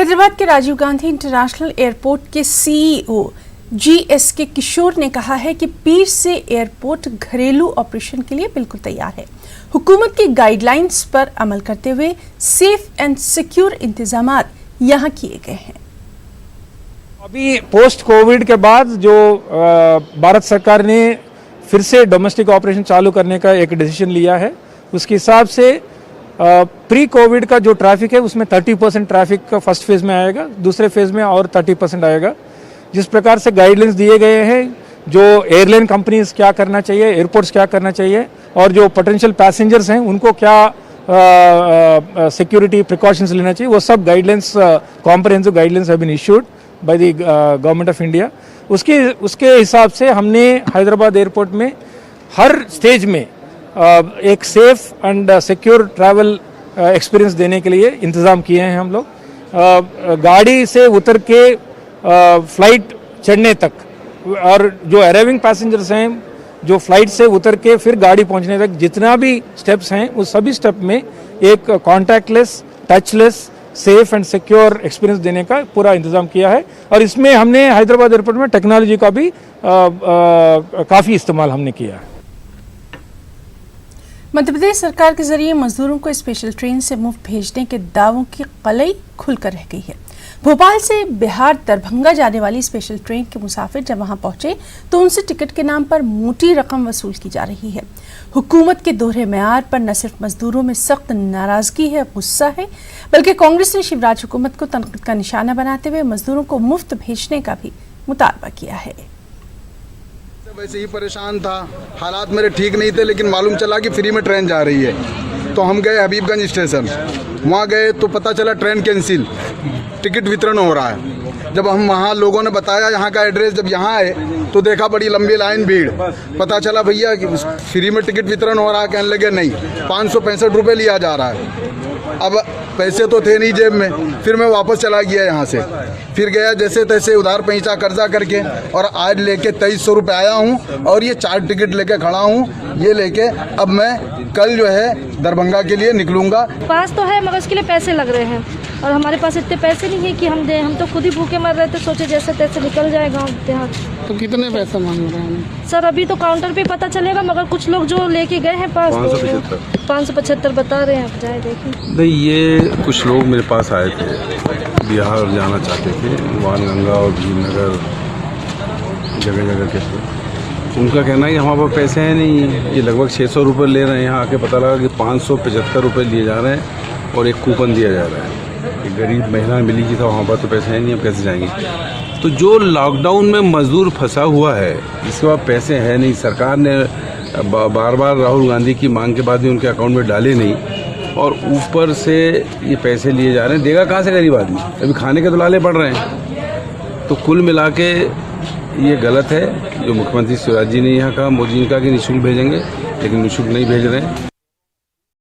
हैदराबाद के Rajiv Gandhi international airport के CEO GSK किशोर ने कहा है कि पीर से एयरपोर्ट घरेलू ऑपरेशन के लिए बिल्कुल तैयार है। हुकूमत की गाइडलाइंस पर अमल करते हुए सेफ एंड सिक्योर इंतजामात यहां किए गए हैं। अभी पोस्ट कोविड के बाद जो भारत सरकार ने फिर से डोमेस्टिक ऑपरेशन चालू करने का एक डिसीजन लिया है, उसके हिसाब से प्री कोविड का जो ट्रैफिक है उसमें 30% ट्रैफिक का फर्स्ट फेज में आएगा, दूसरे फेज में और 30% आएगा। जिस प्रकार से गाइडलाइंस दिए गए हैं, जो एयरलाइन कंपनीज क्या करना चाहिए, एयरपोर्ट्स क्या करना चाहिए और जो पोटेंशियल पैसेंजर्स हैं उनको क्या सिक्योरिटी प्रिकॉशंस लेना चाहिए, वो सब guidelines comprehensive guidelines have been issued by the government of India. उसके हिसाब से हमने हैदराबाद एयरपोर्ट में हर स्टेज में एक safe and secure travel experience देने के लिए इंतज़ाम किए हैं हम लोग। गाड़ी से उतर के फ्लाइट चढ़ने तक और जो अराइविंग पैसेंजर्स हैं, जो फ्लाइट से उतर के फिर गाड़ी पहुंचने तक जितना भी स्टेप्स हैं, उस सभी स्टेप में एक contactless, touchless, safe and secure experience देने का पूरा इंतजाम किया है। और इसमें हमने हैदराबाद एयरपोर्ट में टेक्नोलॉजी का भी काफ़ी इस्तेमाल हमने किया है। मध्य प्रदेश सरकार के जरिए मजदूरों को स्पेशल ट्रेन से मुफ्त भेजने के दावों की कलई खुलकर रह गई है। भोपाल से बिहार दरभंगा जाने वाली स्पेशल ट्रेन के मुसाफिर जब वहां पहुंचे तो उनसे टिकट के नाम पर मोटी रकम वसूल की जा रही है। हुकूमत के दोहरे मेयार पर न सिर्फ मजदूरों में सख्त नाराजगी है, गुस्सा है, बल्कि कांग्रेस ने शिवराज हुकूमत को तनकीद का निशाना बनाते हुए मजदूरों को मुफ्त भेजने का भी मुतालबा किया है। वैसे ही परेशान था, हालात मेरे ठीक नहीं थे, लेकिन मालूम चला कि फ्री में ट्रेन जा रही है तो हम गए हबीबगंज स्टेशन। वहाँ गए तो पता चला ट्रेन कैंसिल, टिकट वितरण हो रहा है। जब हम वहाँ लोगों ने बताया यहाँ का एड्रेस, जब यहाँ आए तो देखा बड़ी लंबी लाइन, भीड़। पता चला भैया कि फ्री में टिकट वितरण हो रहा है। कहने लगे नहीं, 565 रुपये लिया जा रहा है। अब पैसे तो थे नहीं जेब में, फिर मैं वापस चला गया यहाँ से। फिर गया जैसे तैसे उधार पैंचा कर्जा करके, और आज लेके 2300 रुपये आया हूँ और ये 4 टिकट लेके खड़ा हूँ। ये लेके अब मैं कल जो है दरभंगा के लिए निकलूंगा। पास तो है मगर उसके लिए पैसे लग रहे हैं और हमारे पास इतने पैसे नहीं है कि हम दें। हम तो खुद ही भूखे मर रहे थे, सोचे जैसे तैसे निकल जाए गाँव देहात। तो कितने पैसा मांग रहे हैं सर? अभी तो काउंटर पे पता चलेगा, मगर कुछ लोग जो लेके गए हैं पास 575 बता रहे हैं। आप जाए देखें। नहीं, ये कुछ लोग मेरे पास आए थे, बिहार जाना चाहते थे, वानगंगा और भीमनगर जगह जगह के थे। उनका कहना है कि हमारे पास पैसे हैं नहीं। ये लगभग 600 रुपये ले रहे हैं। यहाँ आके पता लगा कि 575 रुपये लिए जा रहे हैं और एक कूपन दिया जा रहा है। एक गरीब महिला मिली कि था वहाँ पर तो पैसे हैं नहीं, अब कैसे जाएंगे। तो जो लॉकडाउन में मजदूर फंसा हुआ है, इसके बाद पैसे हैं नहीं, सरकार ने बार बार राहुल गांधी की मांग के बाद भी उनके अकाउंट में डाले नहीं, और ऊपर से ये पैसे लिए जा रहे हैं। देगा कहाँ से गरीब आदमी? अभी खाने के तो लाले पड़ रहे हैं। तो कुल मिला के ये गलत है जो मुख्यमंत्री शिवराज जी ने यहाँ कहा, मोदी जी ने कहा कि निःशुल्क भेजेंगे, लेकिन निःशुल्क नहीं भेज रहे हैं।